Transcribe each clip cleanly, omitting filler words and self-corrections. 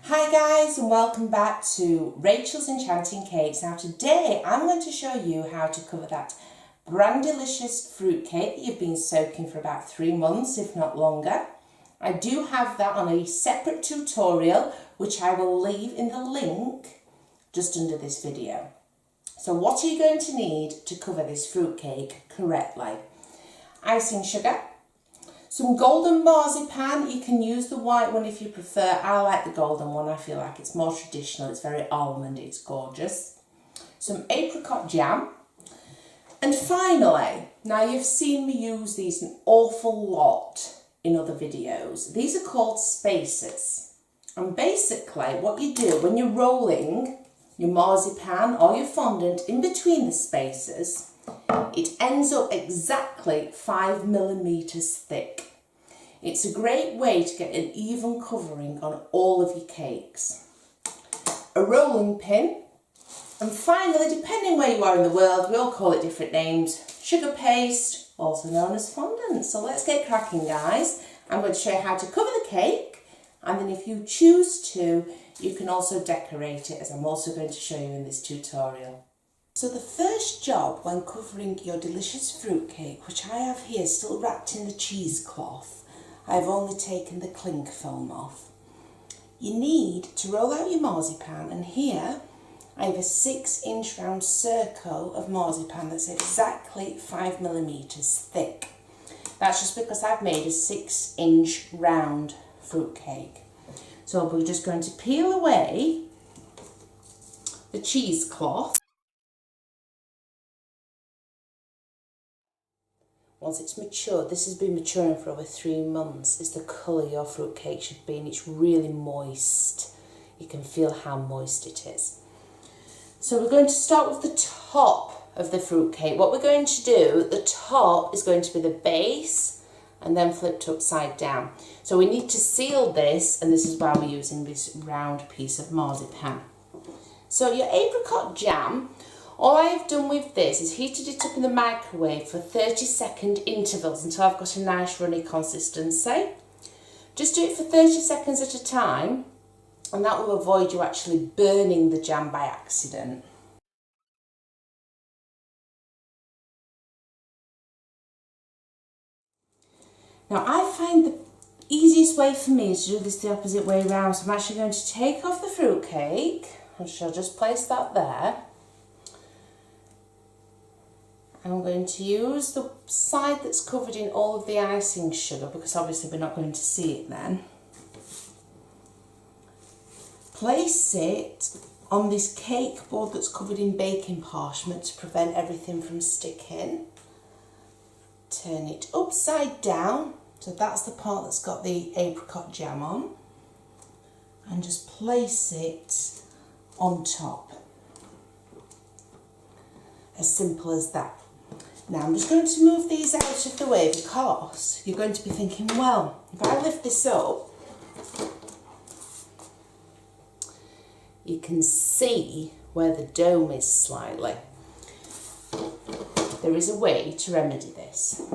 Hi guys, and welcome back to Rachel's Enchanting Cakes. Now today I'm going to show you how to cover that brand delicious fruit cake that you've been soaking for about 3 months, if not longer. I do have that on a separate tutorial which I will leave in the link just under this video. So what are you going to need to cover this fruit cake correctly? Icing sugar, some golden marzipan. You can use the white one if you prefer. I like the golden one. I feel like it's more traditional. It's very almondy. It's gorgeous. Some apricot jam. And finally, now you've seen me use these an awful lot in other videos. These are called spacers. And basically what you do when you're rolling your marzipan or your fondant in between the spacers, it ends up exactly 5 millimeters thick. It's a great way to get an even covering on all of your cakes. A rolling pin, and finally, depending where you are in the world, we all call it different names, sugar paste, also known as fondant. So let's get cracking, guys. I'm going to show you how to cover the cake, and then if you choose to, you can also decorate it, as I'm also going to show you in this tutorial. So the first job when covering your delicious fruit cake, which I have here still wrapped in the cheesecloth, I've only taken the cling film off. You need to roll out your marzipan, and here I have a 6-inch round circle of marzipan that's exactly 5 millimeters thick. That's just because I've made a 6-inch round fruit cake. So we're just going to peel away the cheesecloth. Once it's matured, this has been maturing for over 3 months, is the colour your fruit cake should be, and it's really moist. You can feel how moist it is. So we're going to start with the top of the fruit cake. What we're going to do, the top is going to be the base and then flipped upside down. So we need to seal this, and this is why we're using this round piece of marzipan. So your apricot jam, all I've done with this is heated it up in the microwave for 30-second intervals until I've got a nice runny consistency. Just do it for 30 seconds at a time, and that will avoid you actually burning the jam by accident. Now I find the easiest way for me is to do this the opposite way around. So I'm actually going to take off the fruit cake, and shall just place that there. I'm going to use the side that's covered in all of the icing sugar, because obviously we're not going to see it then. Place it on this cake board that's covered in baking parchment to prevent everything from sticking. Turn it upside down, so that's the part that's got the apricot jam on, and just place it on top. As simple as that. Now I'm just going to move these out of the way, because you're going to be thinking, well, if I lift this up, you can see where the dome is slightly. There is a way to remedy this.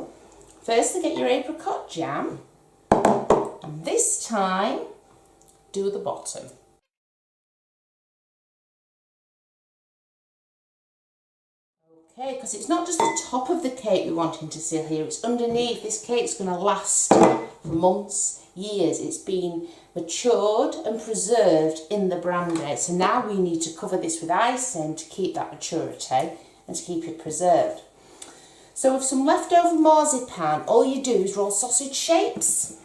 Firstly, get your apricot jam, and this time do the bottom. Okay, because it's not just the top of the cake we're wanting to seal here, it's underneath. This cake's going to last for months, years. It's been matured and preserved in the brandy. So now we need to cover this with icing to keep that maturity and to keep it preserved. So with some leftover marzipan, all you do is roll sausage shapes.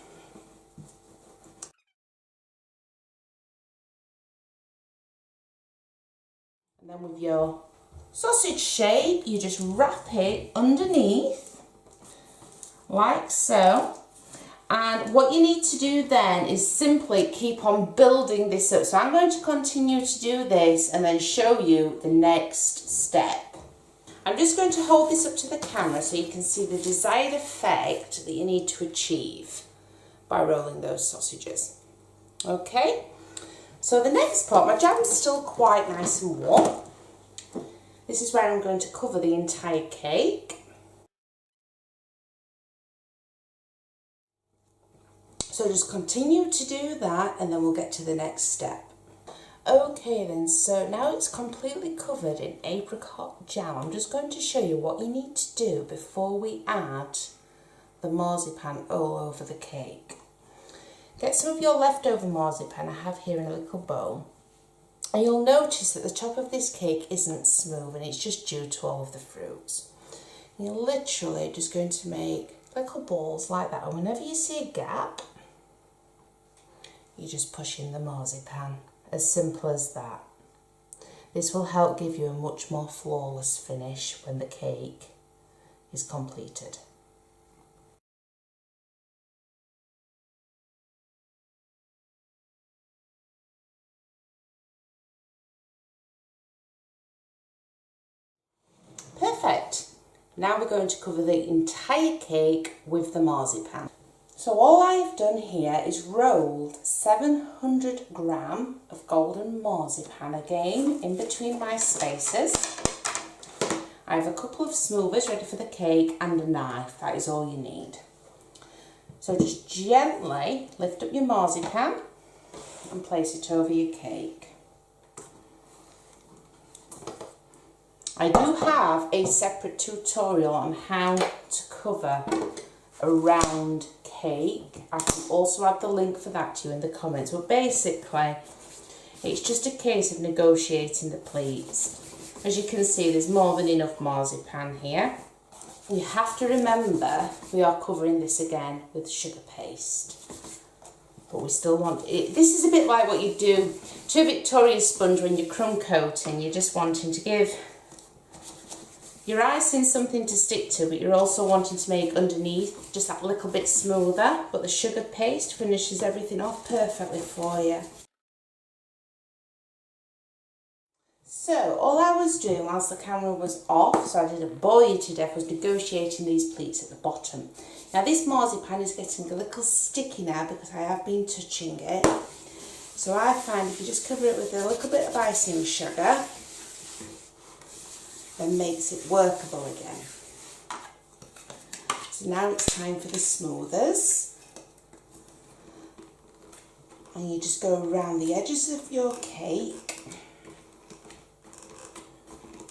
And then with your sausage shape, you just wrap it underneath, like so. And what you need to do then is simply keep on building this up. So I'm going to continue to do this and then show you the next step. I'm just going to hold this up to the camera so you can see the desired effect that you need to achieve by rolling those sausages. Okay, so the next part, my jam's still quite nice and warm. This is where I'm going to cover the entire cake. So So just continue to do that and then we'll get to the next step. Okay then, so now it's completely covered in apricot jam. I'm just going to show you what you need to do before we add the marzipan all over the cake. Get some of your leftover marzipan I have here in a little bowl. And you'll notice that the top of this cake isn't smooth and it's just due to all of the fruits. You're literally just going to make little balls like that, and whenever you see a gap, you just push in the marzipan. As simple as that. This will help give you a much more flawless finish when the cake is completed. Perfect. Now we're going to cover the entire cake with the marzipan. So all I've done here is rolled 700 gram of golden marzipan, again in between my spaces. I have a couple of smoothers ready for the cake and a knife, that is all you need. So just gently lift up your marzipan and place it over your cake. I do have a separate tutorial on how to cover a round cake. I can also add the link for that to you in the comments. But basically, it's just a case of negotiating the pleats. As you can see, there's more than enough marzipan here. You have to remember we are covering this again with sugar paste. But we still want it. This is a bit like what you do to a Victoria sponge when you're crumb coating. You're just wanting to give your icing something to stick to, but you're also wanting to make underneath just that little bit smoother, but the sugar paste finishes everything off perfectly for you. So all I was doing whilst the camera was off, so I didn't bore you to death, was negotiating these pleats at the bottom. Now this marzipan is getting a little sticky now because I have been touching it. So I find if you just cover it with a little bit of icing sugar, then makes it workable again. So now it's time for the smoothers. And you just go around the edges of your cake.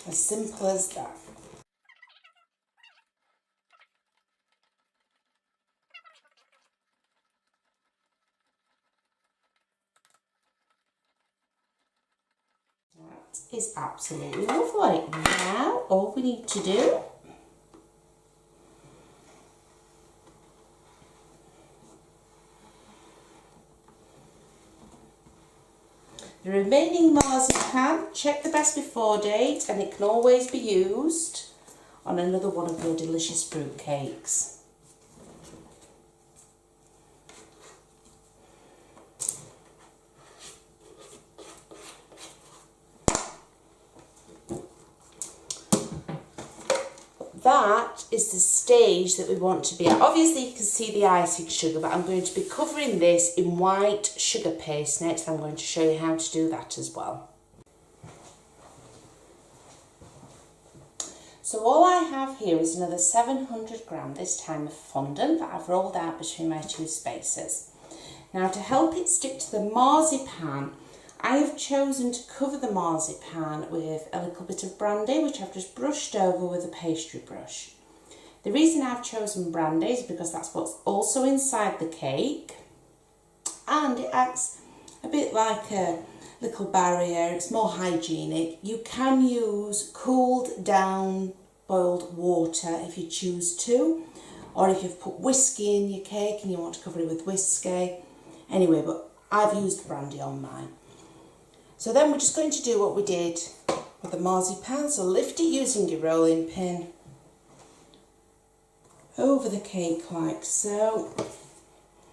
As simple as that. That is absolutely lovely. Now all we need to do the remaining marzipan, check the best before date, and it can always be used on another one of your delicious fruit cakes. That is the stage that we want to be at. Obviously you can see the icing sugar, but I'm going to be covering this in white sugar paste next. I'm going to show you how to do that as well. So all I have here is another 700 gram, this time of fondant, that I've rolled out between my two spaces. Now to help it stick to the marzipan, I have chosen to cover the marzipan with a little bit of brandy, which I've just brushed over with a pastry brush. The reason I've chosen brandy is because that's what's also inside the cake, and it acts a bit like a little barrier. It's more hygienic. You can use cooled down boiled water if you choose to, or if you've put whiskey in your cake and you want to cover it with whiskey. Anyway, but I've used brandy on mine. So then we're just going to do what we did with the marzipan. So lift it using your rolling pin over the cake like so.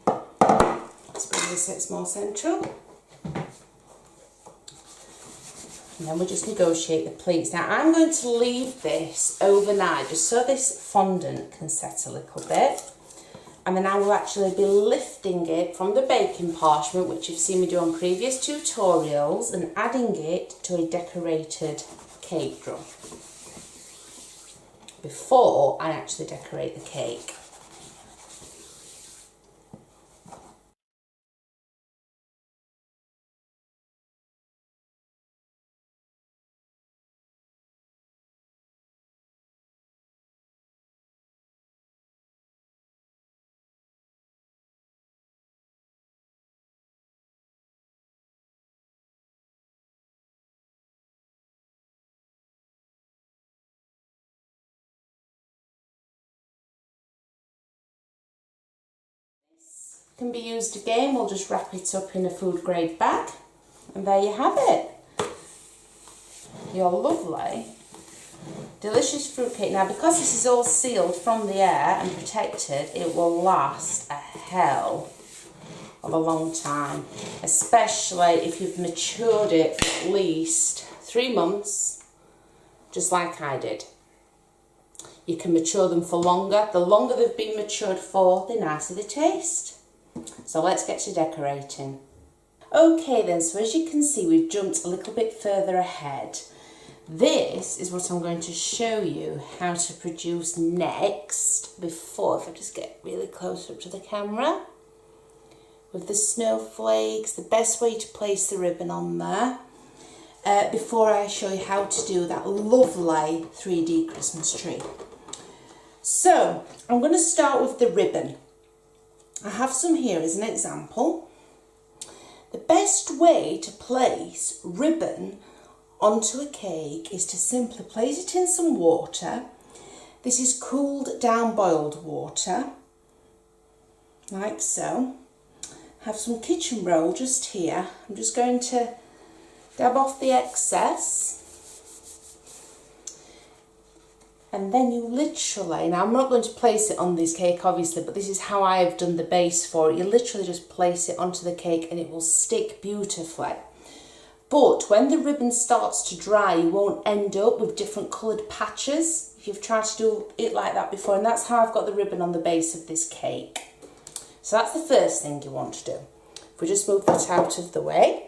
Let's bring this so it's more central. And then we'll just negotiate the pleats. Now I'm going to leave this overnight just so this fondant can set a little bit. And then I will actually be lifting it from the baking parchment, which you've seen me do on previous tutorials, and adding it to a decorated cake drum before I actually decorate the cake. can be used again. We'll just wrap it up in a food grade bag, and there you have it. Your lovely, delicious fruitcake. Now, because this is all sealed from the air and protected, it will last a hell of a long time, especially if you've matured it for at least 3 months, just like I did. You can mature them for longer. The longer they've been matured for, the nicer they taste. So let's get to decorating. Okay then, so as you can see, we've jumped a little bit further ahead. This is what I'm going to show you how to produce next, before, if I just get really close up to the camera, with the snowflakes, the best way to place the ribbon on there, before I show you how to do that lovely 3D Christmas tree. So, I'm going to start with the ribbon. I have some here as an example. The best way to place ribbon onto a cake is to simply place it in some water. This is cooled down boiled water, like so. Have some kitchen roll just here. I'm just going to dab off the excess. And then you literally, now I'm not going to place it on this cake obviously, but this is how I have done the base for it. You literally just place it onto the cake and it will stick beautifully. But when the ribbon starts to dry, you won't end up with different coloured patches if you've tried to do it like that before. And that's how I've got the ribbon on the base of this cake. So that's the first thing you want to do. If we just move that out of the way.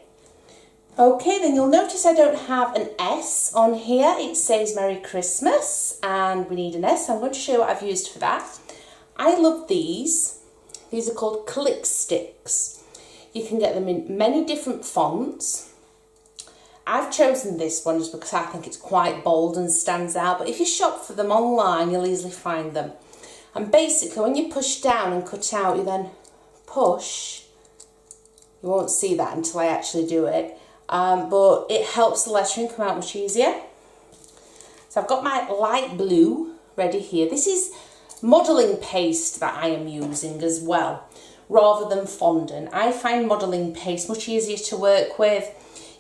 Okay, then you'll notice I don't have an S on here. It says Merry Christmas and we need an S. I'm going to show you what I've used for that. I love these. These are called click sticks. You can get them in many different fonts. I've chosen this one just because I think it's quite bold and stands out, but if you shop for them online, you'll easily find them. And basically, when you push down and cut out, you then push. You won't see that until I actually do it, but it helps the lettering come out much easier. So I've got my light blue ready here. This is modelling paste that I am using as well, rather than fondant. I find modelling paste much easier to work with.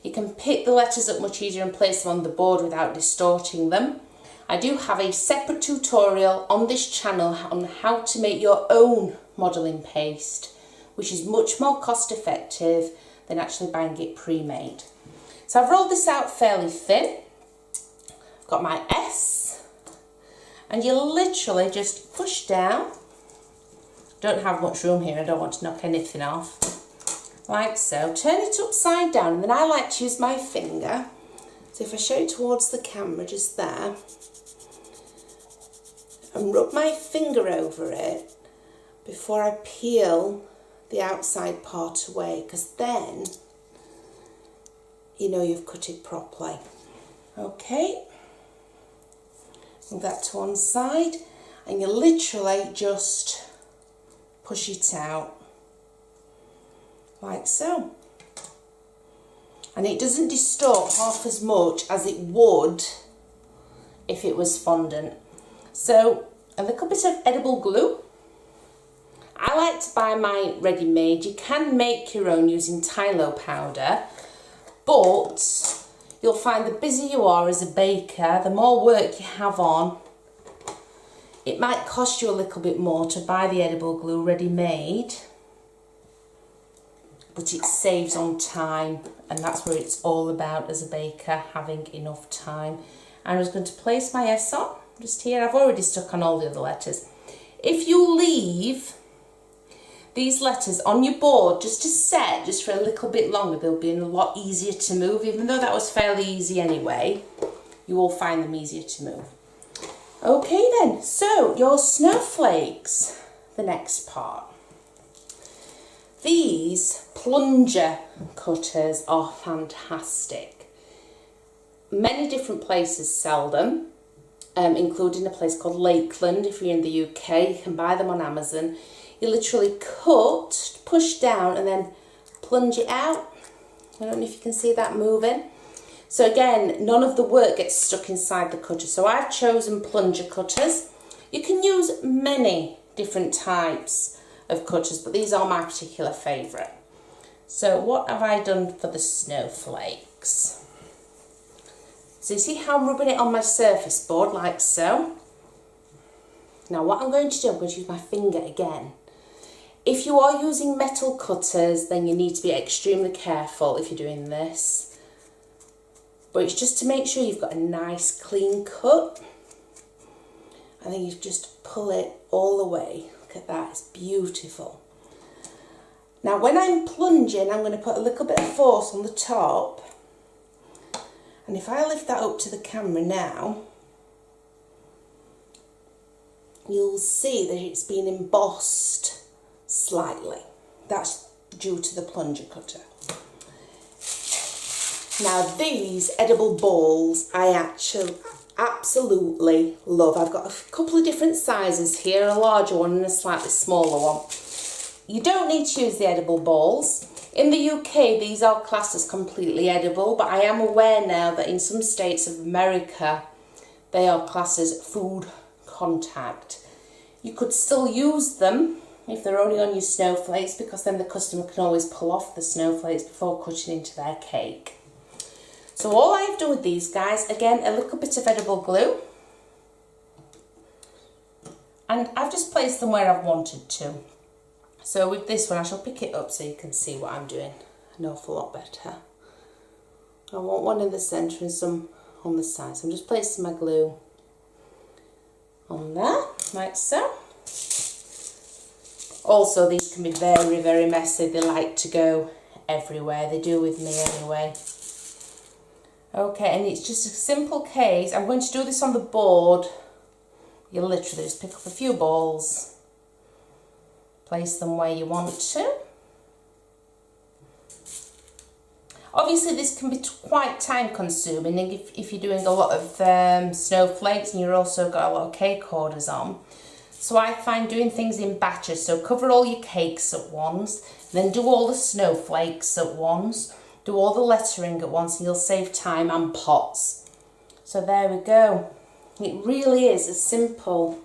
You can pick the letters up much easier and place them on the board without distorting them. I do have a separate tutorial on this channel on how to make your own modelling paste, which is much more cost effective than actually buying it pre-made. So I've rolled this out fairly thin. I've got my S, and you literally just push down. Don't have much room here, I don't want to knock anything off. Like so. Turn it upside down, and then I like to use my finger. So if I show it towards the camera, just there, and rub my finger over it before I peel the outside part away, because then you know you've cut it properly. Okay, move that to one side, and you literally just push it out. Like so. And it doesn't distort half as much as it would if it was fondant. So a little bit of edible glue. I like to buy mine ready-made. You can make your own using Tylo powder, but you'll find the busier you are as a baker, the more work you have on, it might cost you a little bit more to buy the edible glue ready-made, but it saves on time, and that's what it's all about as a baker, having enough time. I'm just going to place my S on, just here. I've already stuck on all the other letters. If you leave these letters on your board just to set, just for a little bit longer, they'll be a lot easier to move. Even though that was fairly easy anyway, you will find them easier to move. Okay then, so your snowflakes, the next part. These plunger cutters are fantastic. Many different places sell them, including a place called Lakeland. If you're in the UK, you can buy them on Amazon. You literally cut, push down, and then plunge it out. I don't know if you can see that moving. So again, none of the work gets stuck inside the cutter. So I've chosen plunger cutters. You can use many different types of cutters, but these are my particular favourite. So what have I done for the snowflakes? So you see how I'm rubbing it on my surface board like so. Now what I'm going to do, I'm going to use my finger again. If you are using metal cutters, then you need to be extremely careful if you're doing this. But it's just to make sure you've got a nice clean cut. And then you just pull it all the way. Look at that, it's beautiful. Now when I'm plunging, I'm going to put a little bit of force on the top. And if I lift that up to the camera now, you'll see that it's been embossed slightly. That's due to the plunger cutter. Now these edible balls I actually absolutely love. I've got a couple of different sizes here, a larger one and a slightly smaller one. You don't need to use the edible balls. In the UK, these are classed as completely edible, but I am aware now that in some states of America, they are classed as food contact. You could still use them if they're only on your snowflakes, because then the customer can always pull off the snowflakes before cutting into their cake. So all I've done with these guys, again, a little bit of edible glue. And I've just placed them where I've wanted to. So with this one, I shall pick it up so you can see what I'm doing an awful lot better. I want one in the centre and some on the side. So I'm just placing my glue on there, like so. Also, these can be very, very messy. They like to go everywhere. They do with me anyway. Okay, and it's just a simple case. I'm going to do this on the board. You literally just pick up a few balls, place them where you want to. Obviously, this can be quite time consuming if you're doing a lot of snowflakes and you've also got a lot of cake orders on. So I find doing things in batches. So cover all your cakes at once, then do all the snowflakes at once, do all the lettering at once, and you'll save time and pots. So there we go. It really is as simple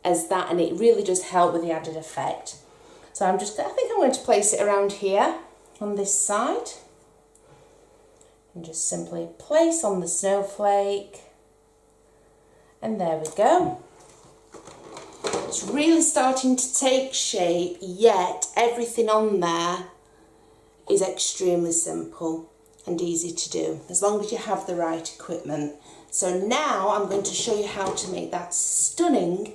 as that, and it really does help with the added effect. So I think I'm going to place it around here on this side. And just simply place on the snowflake. And there we go. It's really starting to take shape, yet everything on there is extremely simple and easy to do, as long as you have the right equipment. So now I'm going to show you how to make that stunning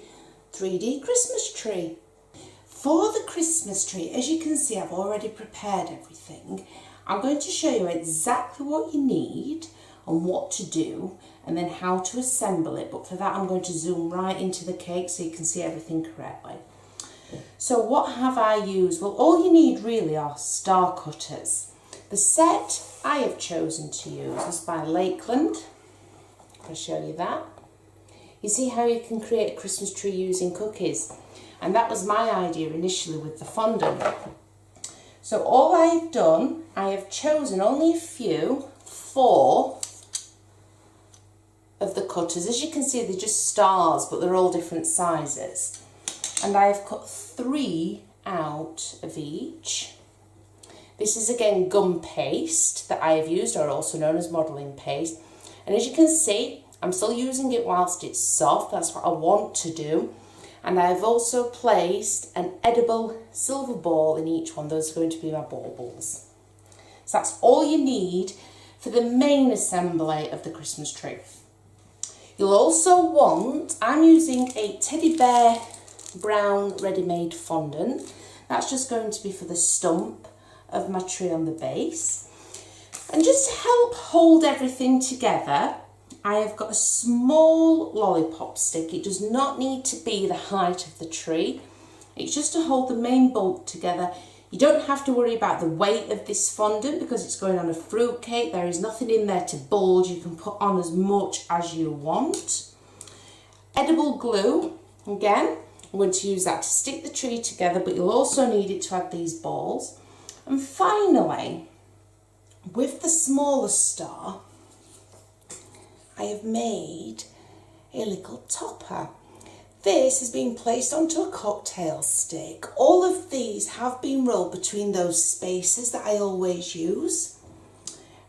3D Christmas tree. For the Christmas tree, as you can see, I've already prepared everything. I'm going to show you exactly what you need and what to do, and then how to assemble it. But for that, I'm going to zoom right into the cake so you can see everything correctly. So what have I used? Well, all you need really are star cutters. The set I have chosen to use is by Lakeland. I'll show you that. You see how you can create a Christmas tree using cookies? And that was my idea initially with the fondant. So all I've done, I have chosen only a few, 4 of the cutters. As you can see, they're just stars, but they're all different sizes. And I've cut 3 out of each. This is again gum paste that I have used, or also known as modelling paste. And as you can see, I'm still using it whilst it's soft. That's what I want to do. And I've also placed an edible silver ball in each one. Those are going to be my baubles. So that's all you need for the main assembly of the Christmas tree. You'll also want, I'm using a teddy bear brown ready-made fondant. That's just going to be for the stump of my tree on the base. And just to help hold everything together, I have got a small lollipop stick. It does not need to be the height of the tree. It's just to hold the main bulk together. You don't have to worry about the weight of this fondant because it's going on a fruit cake. There is nothing in there to bulge. You can put on as much as you want. Edible glue, again, I'm going to use that to stick the tree together, but you'll also need it to add these balls. And finally, with the smaller star, I have made a little topper. This has been placed onto a cocktail stick. All of these have been rolled between those spaces that I always use.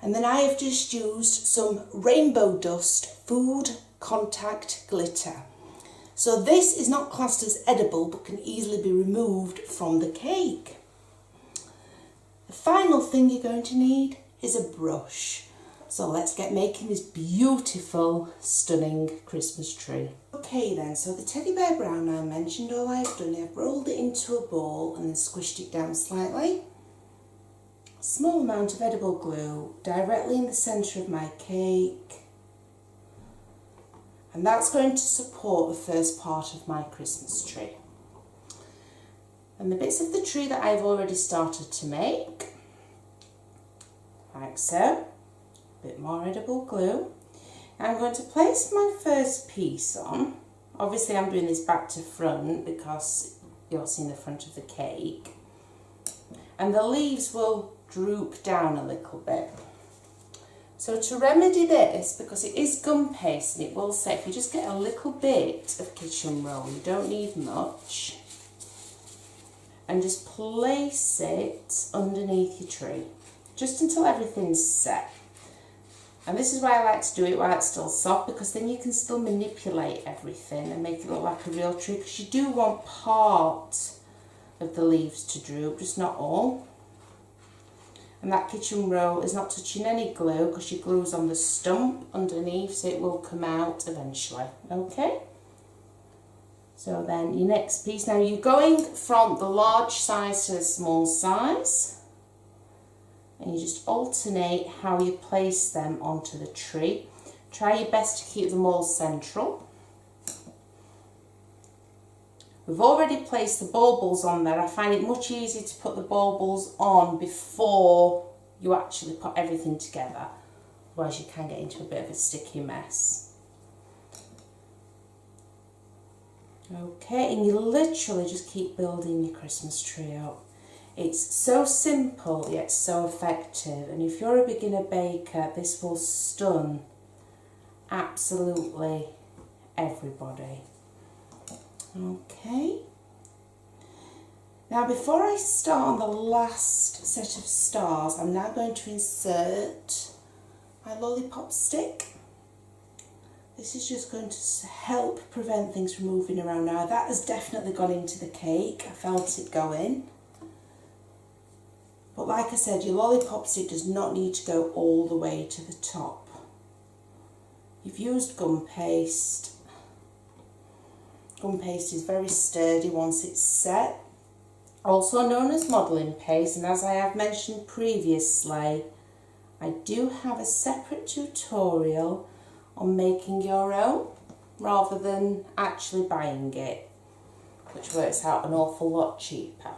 And then I have just used some rainbow dust food contact glitter. So this is not classed as edible but can easily be removed from the cake. The final thing you're going to need is a brush. So let's get making this beautiful, stunning Christmas tree. Okay then, so the teddy bear brown I mentioned, all I've done is I've rolled it into a ball and then squished it down slightly. A small amount of edible glue directly in the centre of my cake. And that's going to support the first part of my Christmas tree. And the bits of the tree that I've already started to make, like so. Bit more edible glue. I'm going to place my first piece on. Obviously I'm doing this back to front because you're seeing the front of the cake. And the leaves will droop down a little bit. So to remedy this, because it is gum paste and it will say, if you just get a little bit of kitchen roll, you don't need much, and just place it underneath your tree, just until everything's set. And this is why I like to do it while it's still soft, because then you can still manipulate everything and make it look like a real tree, because you do want part of the leaves to droop, just not all. And that kitchen roll is not touching any glue because your glue's on the stump underneath, so it will come out eventually, okay? So then your next piece, now you're going from the large size to the small size. And you just alternate how you place them onto the tree. Try your best to keep them all central. We've already placed the baubles on there. I find it much easier to put the baubles on before you actually put everything together. Otherwise you can get into a bit of a sticky mess. Okay, and you literally just keep building your Christmas tree up. It's so simple yet so effective, and if you're a beginner baker, this will stun absolutely everybody. Okay. Now before I start on the last set of stars, I'm now going to insert my lollipop stick. This is just going to help prevent things from moving around. Now that has definitely gone into the cake, I felt it go in. But like I said, your lollipop stick does not need to go all the way to the top. You've used gum paste. Gum paste is very sturdy once it's set. Also known as modelling paste, and as I have mentioned previously, I do have a separate tutorial on making your own rather than actually buying it, which works out an awful lot cheaper.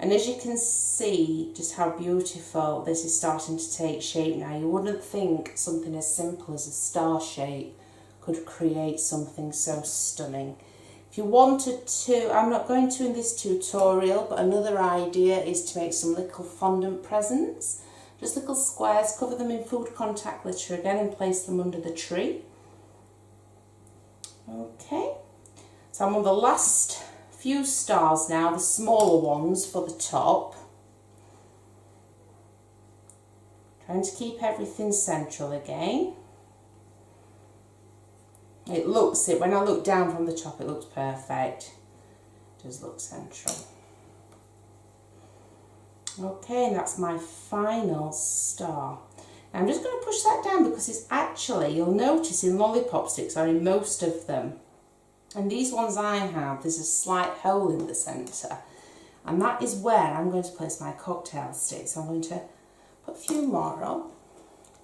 And as you can see just how beautiful this is starting to take shape now. You wouldn't think something as simple as a star shape could create something so stunning. If you wanted to, I'm not going to in this tutorial, but another idea is to make some little fondant presents. Just little squares, cover them in food contact glitter again and place them under the tree. Okay, so I'm on the last few stars now, the smaller ones for the top. Trying to keep everything central again. It looks it, when I look down from the top, it looks perfect. It does look central. Okay, and that's my final star. Now I'm just going to push that down because it's actually, you'll notice in lollipop sticks or in most of them, and these ones I have, there's a slight hole in the centre, and that is where I'm going to place my cocktail stick. So I'm going to put a few more on.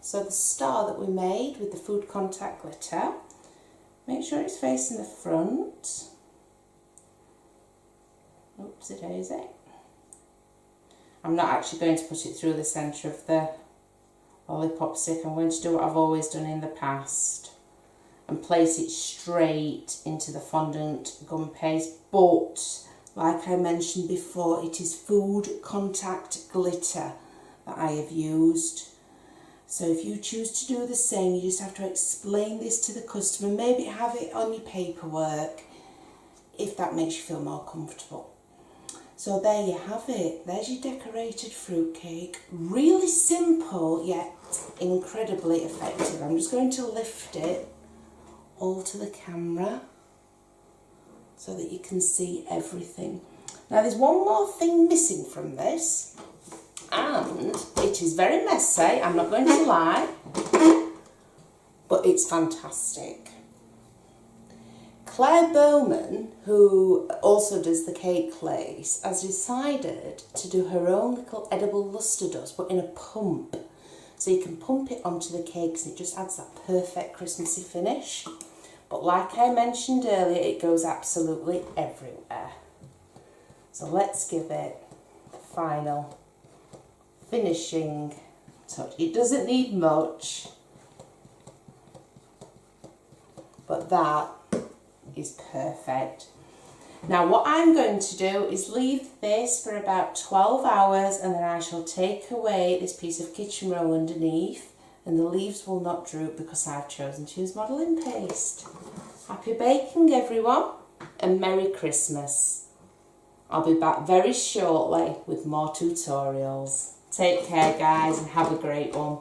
So the star that we made with the food contact glitter, make sure it's facing the front. Oopsie daisy. I'm not actually going to put it through the centre of the lollipop stick. I'm going to do what I've always done in the past and place it straight into the fondant gum paste, but like I mentioned before, it is food contact glitter that I have used. So if you choose to do the same, you just have to explain this to the customer, maybe have it on your paperwork, if that makes you feel more comfortable. So there you have it, there's your decorated fruitcake. Really simple, yet incredibly effective. I'm just going to lift it all to the camera so that you can see everything. Now there's one more thing missing from this, and it is very messy, I'm not going to lie, but it's fantastic. Claire Bowman, who also does the cake lace, has decided to do her own little edible lustre dust, but in a pump. So you can pump it onto the cakes and it just adds that perfect Christmassy finish. But like I mentioned earlier, it goes absolutely everywhere. So let's give it the final finishing touch. It doesn't need much, but that is perfect. Now what I'm going to do is leave this for about 12 hours and then I shall take away this piece of kitchen roll underneath and the leaves will not droop because I've chosen to use modelling paste. Happy baking everyone and Merry Christmas. I'll be back very shortly with more tutorials. Take care guys and have a great one.